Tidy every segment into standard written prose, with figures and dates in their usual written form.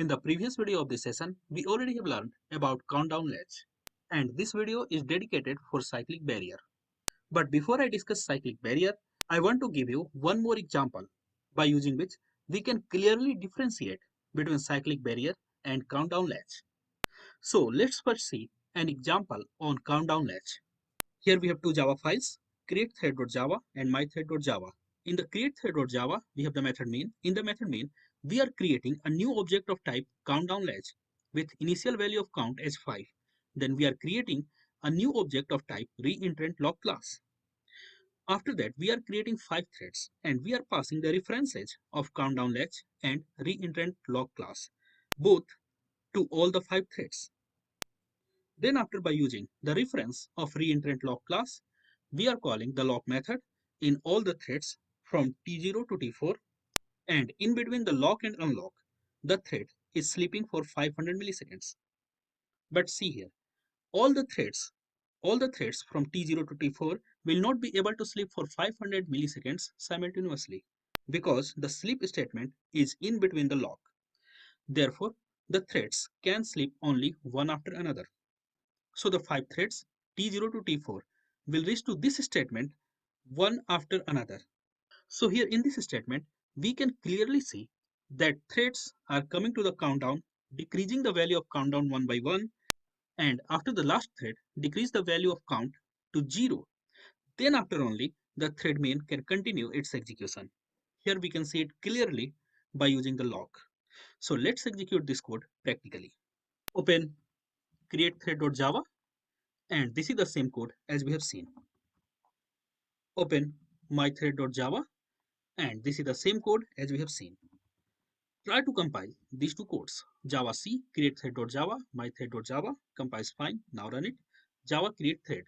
In the previous video of this session, we already have learned about countdown latch, and this video is dedicated for cyclic barrier. But before I discuss cyclic barrier, I want to give you one more example by using which we can clearly differentiate between cyclic barrier and countdown latch. So let's first see an example on countdown latch. Here we have two Java files, createThread.java and mythread.java. In the createThread.java, we have the method main. In the method main, we are creating a new object of type countdown latch with initial value of count as 5. Then we are creating a new object of type reintrant log class. After that, we are creating 5 threads and we are passing the references of countdown latch and reintrant log class, both to all the 5 threads. Then after by using the reference of reintrant lock class, we are calling the lock method in all the threads from T0 to T4, and in between the lock and unlock, the thread is sleeping for 500 milliseconds. But see here, all the threads from T0 to T4 will not be able to sleep for 500 milliseconds simultaneously because the sleep statement is in between the lock. Therefore, the threads can sleep only one after another. So the 5 threads T0 to T4 will reach to this statement one after another. So here in this statement, we can clearly see that threads are coming to the countdown, decreasing the value of countdown one by one, and after the last thread, decrease the value of count to 0. Then after only, the thread main can continue its execution. Here we can see it clearly by using the lock. So let's execute this code practically. Open createThread.java, and this is the same code as we have seen. Open mythread.java, and this is the same code as we have seen. Try to compile these two codes. Java C createThread.java, mythread.java compiles fine. Now run it. Java create thread.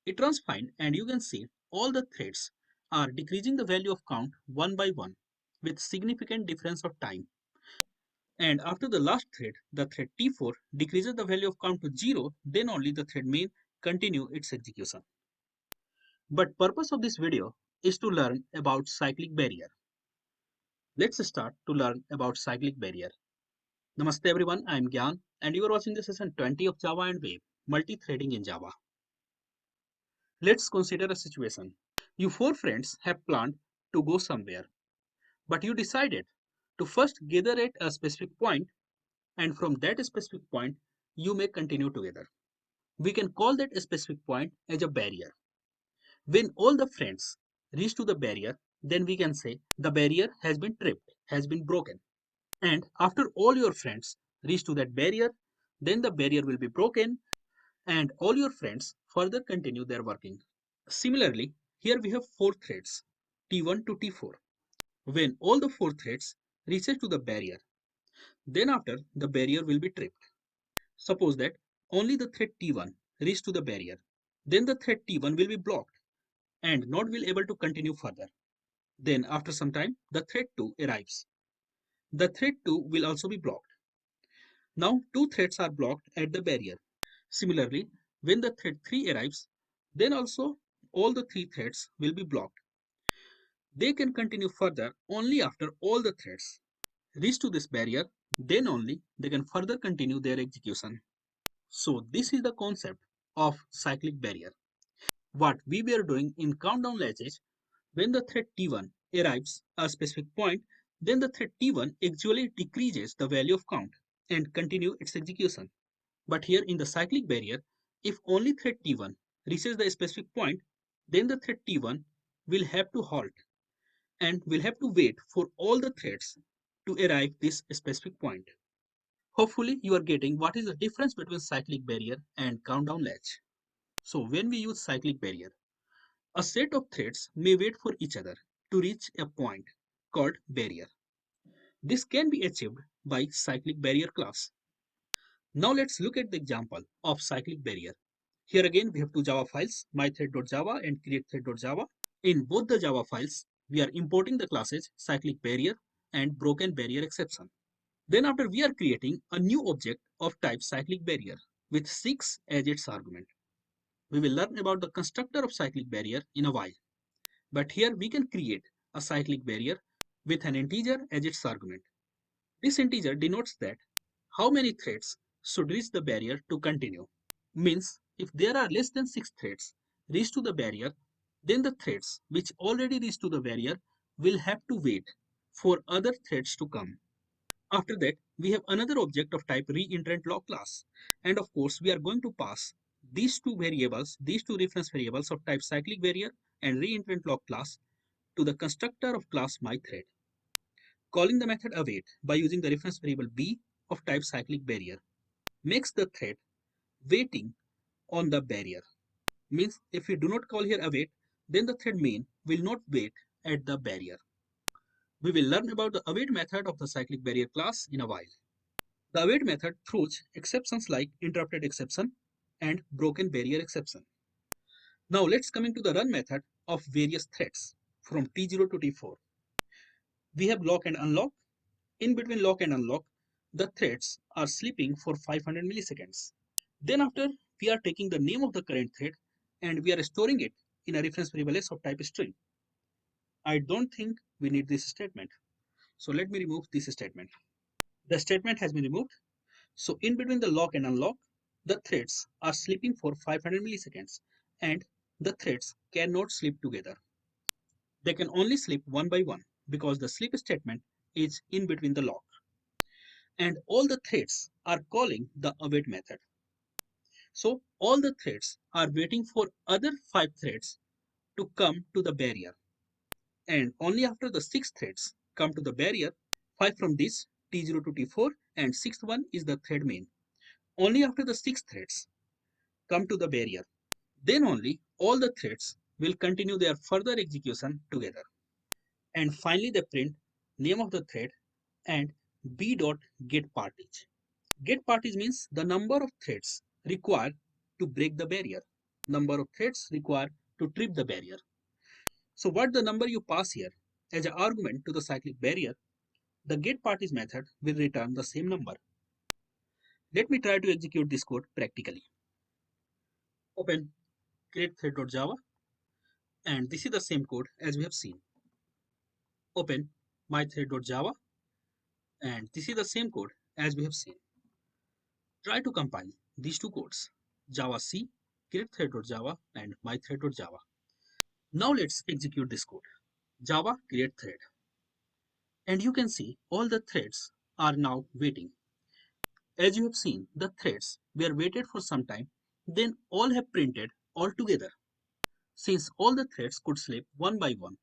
It runs fine, and you can see all the threads are decreasing the value of count one by one with significant difference of time. And after the last thread, the thread T4 decreases the value of count to 0, then only the thread main continue its execution. But purpose of this video is to learn about cyclic barrier. Let's start to learn about cyclic barrier. Namaste everyone, I am Gyan and you are watching the session 20 of Java and Web, multi-threading in Java. Let's consider a situation. You 4 friends have planned to go somewhere, but you decided to first gather at a specific point, and from that specific point you may continue together. We can call that specific point as a barrier. When all the friends reach to the barrier, then we can say the barrier has been tripped, has been broken. And after all your friends reach to that barrier, then the barrier will be broken and all your friends further continue their working. Similarly, here we have 4 threads, T1 to T4. When all the 4 threads reaches to the barrier, then after the barrier will be tripped. Suppose that only the thread T1 reach to the barrier, then the thread T1 will be blocked and not will able to continue further. Then after some time, the thread 2 arrives. The thread 2 will also be blocked. Now 2 threads are blocked at the barrier. Similarly, when the thread 3 arrives, then also all the 3 threads will be blocked. They can continue further only after all the threads reach to this barrier, then only they can further continue their execution. So this is the concept of cyclic barrier. What we were doing in countdown latches, when the thread T1 arrives at a specific point, then the thread T1 actually decreases the value of count and continue its execution. But here in the cyclic barrier, if only thread T1 reaches the specific point, then the thread T1 will have to halt and will have to wait for all the threads to arrive this specific point. Hopefully you are getting what is the difference between cyclic barrier and countdown latch. So when we use cyclic barrier, a set of threads may wait for each other to reach a point called barrier. This can be achieved by cyclic barrier class. Now let's look at the example of cyclic barrier. Here again we have two Java files, mythread.java and createThread.java. In both the Java files, we are importing the classes cyclic barrier and broken barrier exception. Then after we are creating a new object of type cyclic barrier with 6 as its argument. We will learn about the constructor of cyclic barrier in a while. But here we can create a cyclic barrier with an integer as its argument. This integer denotes that how many threads should reach the barrier to continue. Means if there are less than 6 threads reach to the barrier, then the threads which already reached to the barrier will have to wait for other threads to come. After that, we have another object of type reentrant_log class. And of course, we are going to pass these two variables, these two reference variables of type cyclic barrier and reentrant_log class to the constructor of class myThread. Calling the method await by using the reference variable b of type cyclic barrier makes the thread waiting on the barrier. Means if we do not call here await, then the thread main will not wait at the barrier. We will learn about the await method of the cyclic barrier class in a while. The await method throws exceptions like interrupted exception and broken barrier exception. Now let's come into the run method of various threads from T0 to T4. We have lock and unlock. In between lock and unlock, the threads are sleeping for 500 milliseconds. Then after, we are taking the name of the current thread and we are storing it in a reference variable s of type string. I don't think we need this statement. So let me remove this statement. The statement has been removed. So in between the lock and unlock, the threads are sleeping for 500 milliseconds and the threads cannot sleep together. They can only sleep one by one because the sleep statement is in between the lock. And all the threads are calling the await method. So all the threads are waiting for other 5 threads to come to the barrier. And only after the 6 threads come to the barrier, 5 from this T0 to T4 and 6th one is the thread main. Only after the 6 threads come to the barrier, then only all the threads will continue their further execution together. And finally they print name of the thread and b.getPartage. GetPartage means the number of threads required to break the barrier, number of threads required to trip the barrier. So what the number you pass here as an argument to the cyclic barrier, the getPartage method will return the same number. Let me try to execute this code practically. Open create_thread.java and this is the same code as we have seen. Open mythread.java and this is the same code as we have seen. Try to compile these two codes, Java C, create_thread.java and mythread.java. Now let's execute this code, Java create thread. And you can see all the threads are now waiting. As you have seen, the threads were waited for some time, then all have printed all together. Since all the threads could sleep one by one,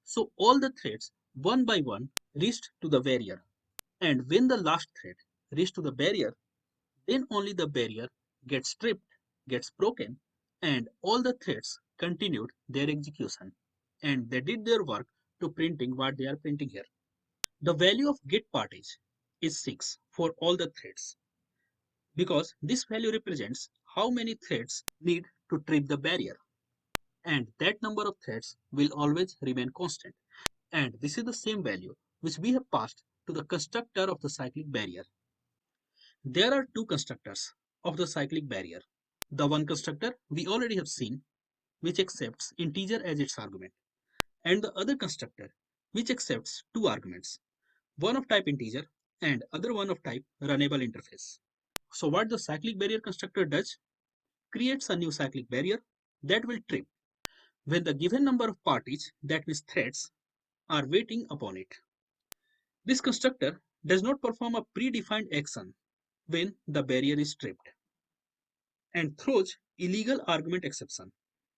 so all the threads one by one reached to the barrier. And when the last thread reached to the barrier, then only the barrier gets stripped, gets broken, and all the threads continued their execution. And they did their work to printing what they are printing here. The value of getPartage is 6 for all the threads because this value represents how many threads need to trip the barrier. And that number of threads will always remain constant. And this is the same value which we have passed to the constructor of the cyclic barrier. There are two constructors of the cyclic barrier. The one constructor we already have seen, which accepts integer as its argument, and the other constructor which accepts two arguments, one of type integer and other one of type runnable interface. So what the cyclic barrier constructor does, creates a new cyclic barrier that will trip when the given number of parties, that means threads, are waiting upon it. This constructor does not perform a predefined action when the barrier is tripped and throws illegal argument exception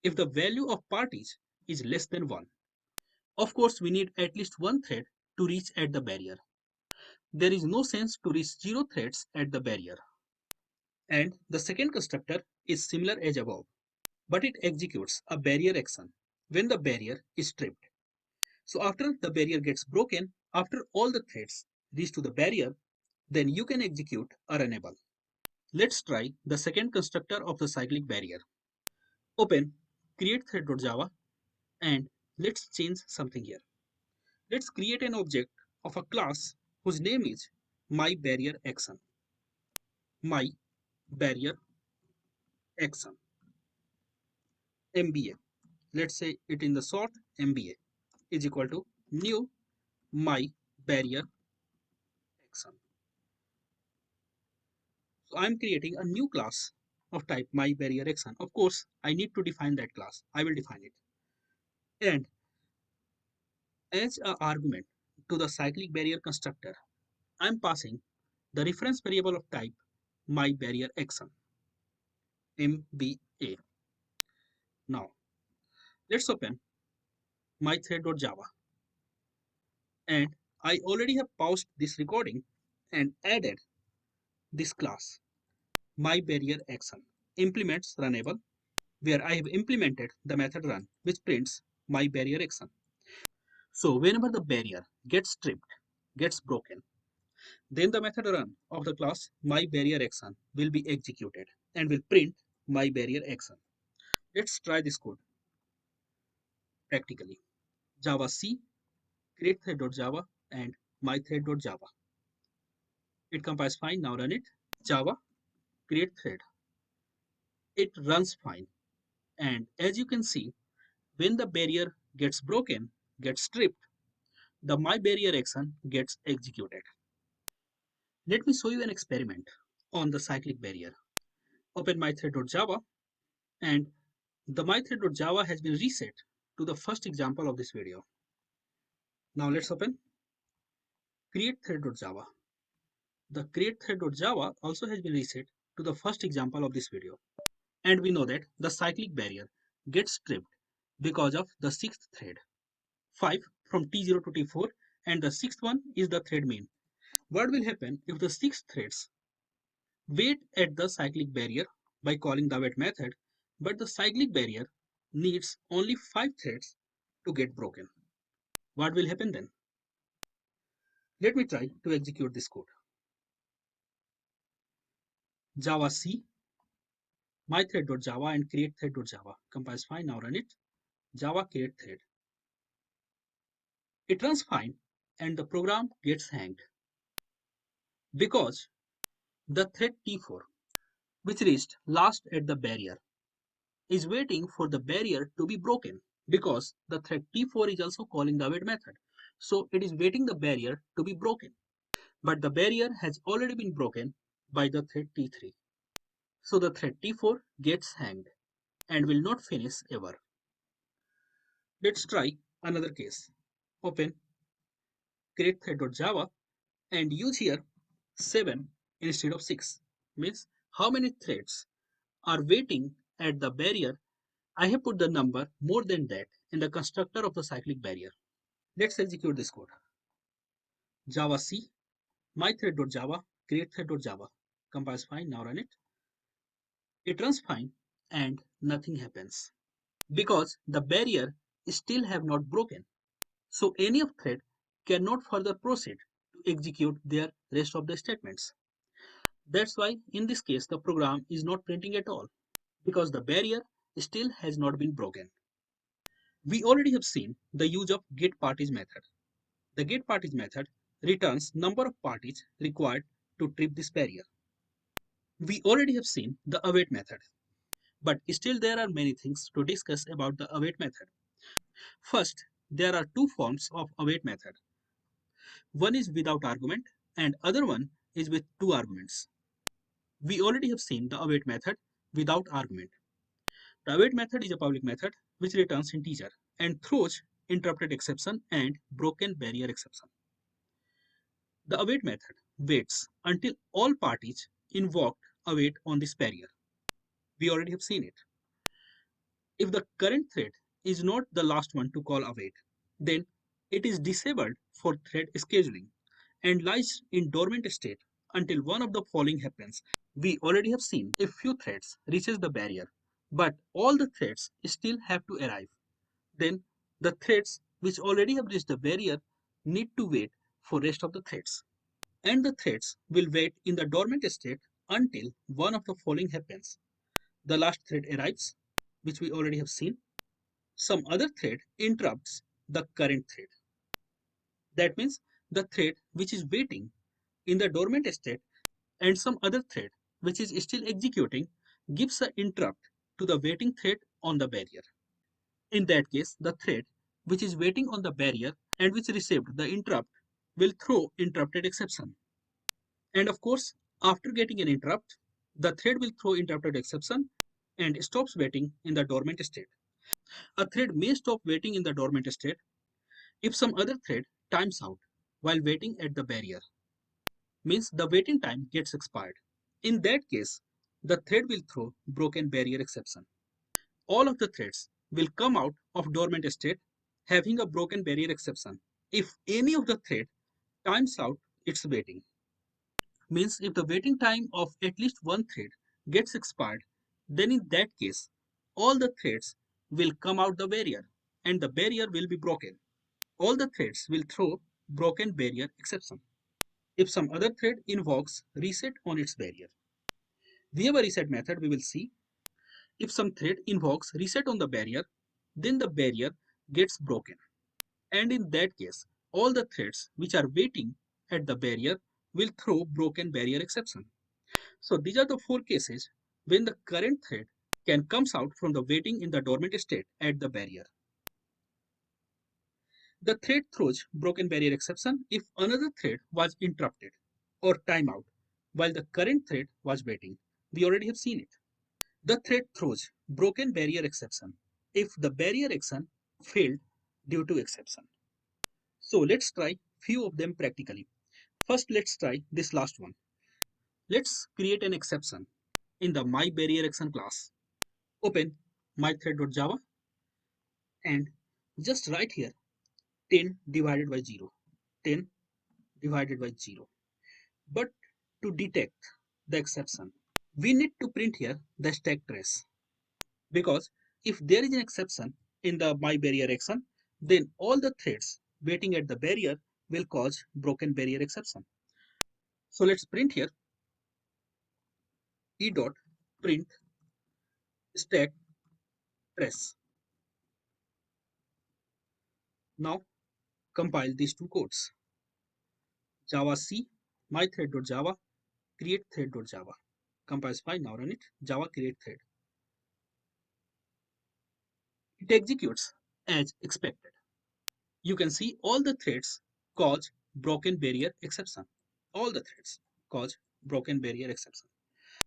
if the value of parties is less than 1. Of course, we need at least one thread to reach at the barrier. There is no sense to reach 0 threads at the barrier. And the second constructor is similar as above, but it executes a barrier action when the barrier is stripped. So after the barrier gets broken, after all the threads reach to the barrier, then you can execute a runnable. Let's try the second constructor of the cyclic barrier. Open create_thread.java and let's change something here. Let's create an object of a class whose name is myBarrierAction. MyBarrierAction MBA. Let's say it in the short MBA is equal to new myBarrierAction. exception. So I'm creating a new class of type myBarrierAction. Of course, I need to define that class. I will define it. And as an argument to the cyclic barrier constructor, I'm passing the reference variable of type myBarrierAction, MBA. Now, let's open mythread.java. And I already have paused this recording and added this class, myBarrierAction, implements runnable, where I have implemented the method run, which prints myBarrierAction. So whenever the barrier gets stripped, gets broken, then the method run of the class myBarrierAction will be executed and will print myBarrierAction. Let's try this code practically. Java C, createThread.java and mythread.java. It compiles fine, now run it. Java, create thread. It runs fine. And as you can see, when the barrier gets broken, gets stripped, the myBarrierAction gets executed. Let me show you an experiment on the cyclic barrier. Open mythread.java and the mythread.java has been reset to the first example of this video. Now let's open createThread.java. The createThread.java also has been reset to the first example of this video. And we know that the cyclic barrier gets stripped because of the sixth thread, 5 from T0 to T4, and the sixth one is the thread main. What will happen if the six threads wait at the cyclic barrier by calling the wait method, but the cyclic barrier needs only 5 threads to get broken? What will happen then? Let me try to execute this code. Java C, mythread.java and createThread.java. Compiles fine, now run it. Java create thread. It runs fine and the program gets hanged because the thread T4, which reached last at the barrier, is waiting for the barrier to be broken because the thread T4 is also calling the wait method. So it is waiting the barrier to be broken. But the barrier has already been broken by the thread T3. So the thread T4 gets hanged and will not finish ever. Let's try another case. Open createThread.java and use here 7 instead of 6. Means how many threads are waiting at the barrier. I have put the number more than that in the constructor of the cyclic barrier. Let's execute this code. Java C, mythread.java, createThread.java. Compiles fine, now run it. It runs fine and nothing happens because the barrier still have not broken. So any of thread cannot further proceed to execute their rest of the statements. That's why in this case the program is not printing at all because the barrier still has not been broken. We already have seen the use of getParties method. The getParties method returns number of parties required to trip this barrier. We already have seen the await method, but still there are many things to discuss about the await method. First, there are two forms of await method. One is without argument and other one is with two arguments. We already have seen the await method without argument. The await method is a public method which returns integer and throws interrupted exception and broken barrier exception. The await method waits until all parties invoked await on this barrier. We already have seen it. If the current thread is not the last one to call await, then it is disabled for thread scheduling and lies in dormant state until one of the following happens. We already have seen if few threads reaches the barrier, but all the threads still have to arrive. Then the threads which already have reached the barrier need to wait for rest of the threads. And the threads will wait in the dormant state until one of the following happens. The last thread arrives, which we already have seen. Some other thread interrupts the current thread. That means the thread which is waiting in the dormant state and some other thread which is still executing gives an interrupt to the waiting thread on the barrier. In that case, the thread which is waiting on the barrier and which received the interrupt will throw interrupted exception. And of course, after getting an interrupt, the thread will throw interrupted exception and stops waiting in the dormant state. A thread may stop waiting in the dormant state if some other thread times out while waiting at the barrier, means the waiting time gets expired. In that case, the thread will throw broken barrier exception. All of the threads will come out of dormant state having a broken barrier exception if any of the thread times out its waiting. Means if the waiting time of at least one thread gets expired, then in that case, all the threads will come out the barrier and the barrier will be broken. All the threads will throw broken barrier exception if some other thread invokes reset on its barrier. We have a reset method we will see. If some thread invokes reset on the barrier, then the barrier gets broken. And in that case, all the threads which are waiting at the barrier will throw broken barrier exception. So these are the four cases when the current thread can comes out from the waiting in the dormant state at the barrier. The thread throws broken barrier exception if another thread was interrupted or timeout while the current thread was waiting. We already have seen it. The thread throws broken barrier exception if the barrier action failed due to exception. So let's try few of them practically. First, let's try this last one. Let's create an exception in the myBarrierAction class. Open mythread.java and just write here 10 divided by 0. 10 divided by 0. But to detect the exception, we need to print here the stack trace, because if there is an exception in the myBarrierAction, then all the threads waiting at the barrier will cause broken barrier exception. So let's print here e dot print stack trace. Now compile these two codes. Java C mythread.java create thread.java. Compiles fine. Now run it. Java create thread. It executes as expected. You can see all the threads cause broken barrier exception. All the threads cause broken barrier exception.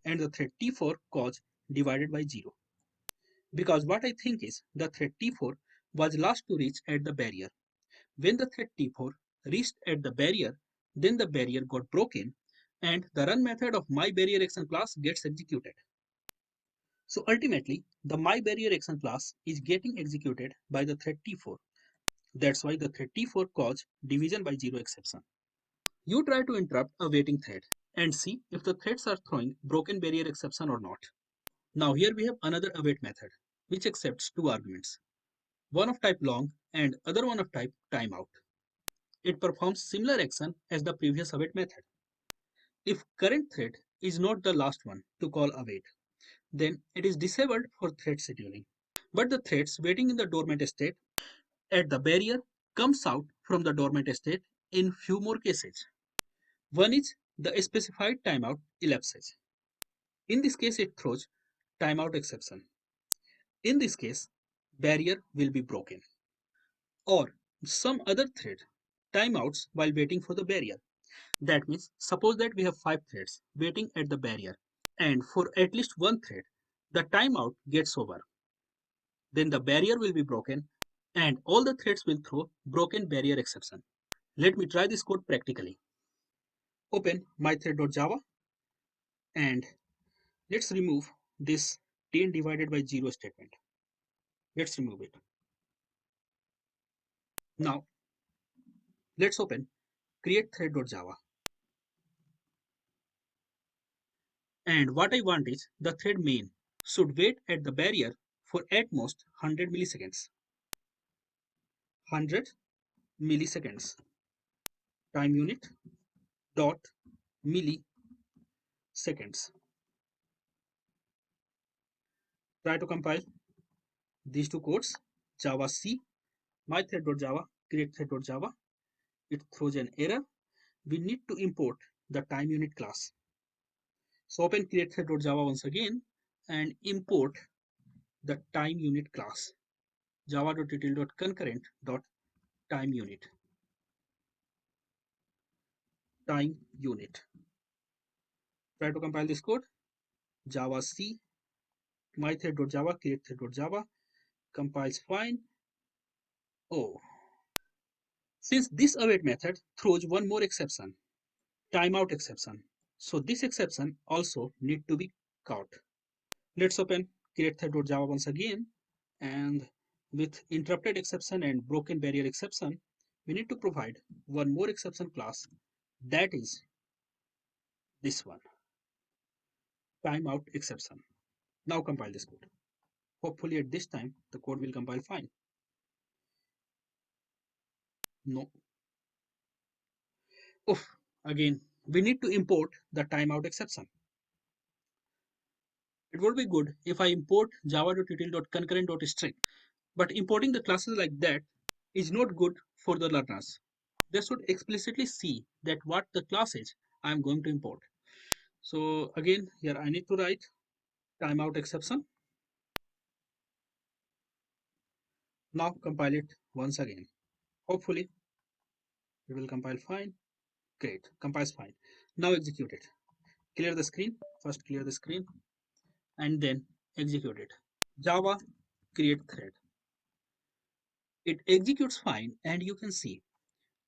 And the thread T4 cause divided by 0. Because what I think is the thread T4 was last to reach at the barrier. When the thread T4 reached at the barrier, then the barrier got broken and the run method of myBarrierAction class gets executed. So ultimately, the myBarrierAction class is getting executed by the thread T4. That's why the thread T4 caused division by 0 exception. You try to interrupt a waiting thread and see if the threads are throwing broken barrier exception or not. Now here we have another await method which accepts two arguments, one of type long and other one of type timeout. It performs similar action as the previous await method. If current thread is not the last one to call await, then it is disabled for thread scheduling. But the threads waiting in the dormant state at the barrier comes out from the dormant state in few more cases. One is the specified timeout elapses. In this case, it throws timeout exception. In this case, barrier will be broken. Or some other thread timeouts while waiting for the barrier. That means suppose that we have 5 threads waiting at the barrier and for at least one thread the timeout gets over. Then the barrier will be broken and all the threads will throw broken barrier exception. Let me try this code practically. Open mythread.java and let's remove this 10 divided by 0 statement. Let's remove it. Now let's open create thread.java. And what I want is the thread main should wait at the barrier for at most 100 milliseconds. 100 milliseconds. Time unit dot milliseconds. Try to compile these two codes. Java C mythread.java create thread.java. It throws an error. We need to import the time unit class. So open create thread.java once again and import the time unit class. java.util.concurrent.time unit. Time unit. Try to compile this code. Java C, mythread.java, create thread.java, compiles fine. Oh, since this await method throws one more exception, timeout exception. So this exception also need to be caught. Let's open create thread.java once again, and with interrupted exception and broken barrier exception, we need to provide one more exception class, that is this one, timeout exception. Now compile this code. Hopefully at this time the code will compile fine. No. Oof. Again, we need to import the timeout exception. It would be good if I import java.util.concurrent.string, but importing the classes like that is not good for the learners. They should explicitly see that what the class is I am going to import. So again, here I need to write timeout exception. Now compile it once again. Hopefully it will compile fine. Great, compiles fine. Now execute it. Clear the screen. First clear the screen and then execute it. Java create thread. It executes fine and you can see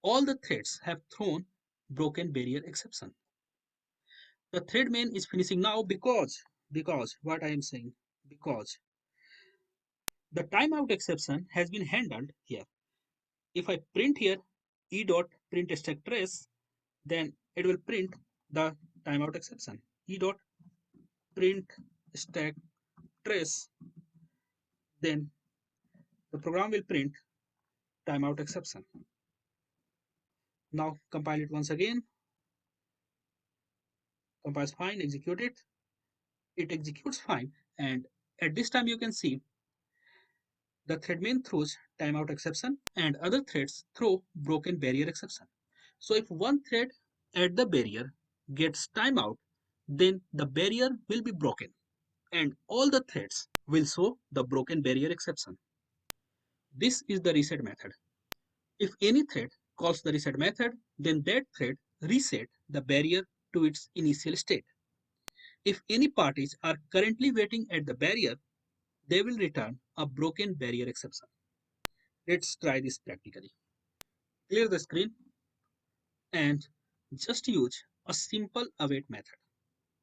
all the threads have thrown broken barrier exception. The thread main is finishing now because what I am saying, because the timeout exception has been handled here. If I print here e dot print stack trace, then it will print the timeout exception. E dot print stack trace, then the program will print timeout exception. Now compile it once again. Compiles fine, execute it. It executes fine, and at this time you can see the thread main throws timeout exception and other threads throw broken barrier exception. So if one thread at the barrier gets timeout, then the barrier will be broken and all the threads will show the broken barrier exception. This is the reset method. If any thread calls the reset method, then that thread reset the barrier to its initial state. If any parties are currently waiting at the barrier, they will return a broken barrier exception. Let's try this practically. Clear the screen and just use a simple await method.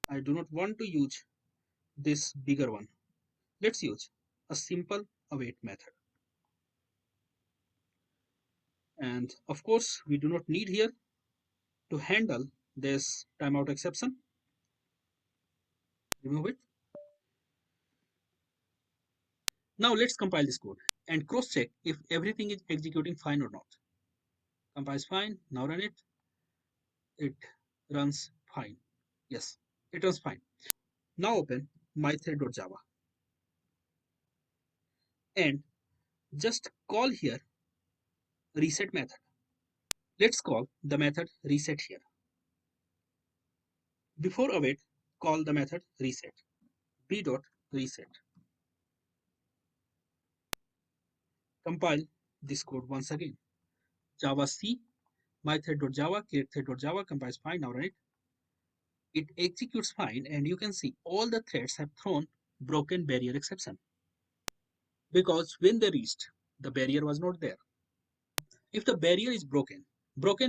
I do not want to use this bigger one. Let's use a simple await method. And of course, we do not need here to handle this timeout exception. Remove it. Now let's compile this code and cross check if everything is executing fine or not. Compiles fine. Now run it. It runs fine. Yes, it runs fine. Now open mythread.java and just call here reset method. Let's call the method reset here. Before await, call the method reset. b.reset. Compile this code once again. Java C, mythread.java, create thread.java, compiles fine. Now run it. It executes fine, and you can see all the threads have thrown broken barrier exception because when they reached, the barrier was not there. If the barrier is broken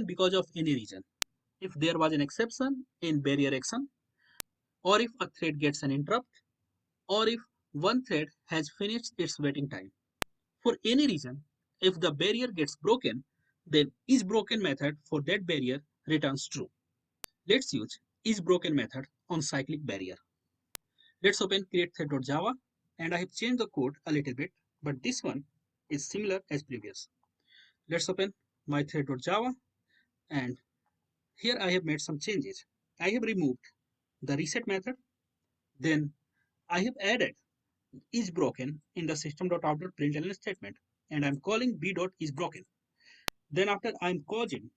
because of any reason, if there was an exception in barrier action, or if a thread gets an interrupt, or if one thread has finished its waiting time. For any reason, if the barrier gets broken, then isBroken method for that barrier returns true. Let's use isBroken method on cyclic barrier. Let's open create thread.java, and I have changed the code a little bit, but this one is similar as previous. Let's open mythread.java, and here I have made some changes. I have removed the reset method, then I have added isBroken in the system.out.println statement, and I'm calling b.isBroken. Then after I'm causing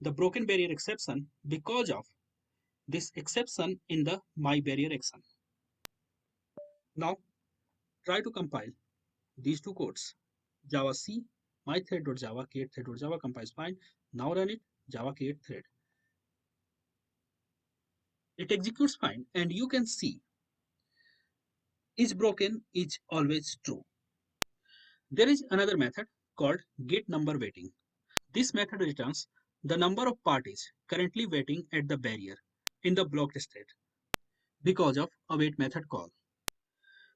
the broken barrier exception because of this exception in the my barrier action. Now try to compile these two codes. Java C, mythread.java, create thread.java compiles fine. Now run it, Java create thread. It executes fine, and you can see is broken is always true. There is another method called getNumberWaiting. This method returns the number of parties currently waiting at the barrier in the blocked state because of await method call.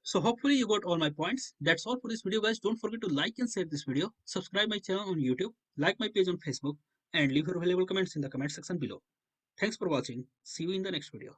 So hopefully you got all my points. That's all for this video, guys. Don't forget to like and share this video, subscribe my channel on YouTube, like my page on Facebook, and leave your valuable comments in the comment section below. Thanks for watching. See you in the next video.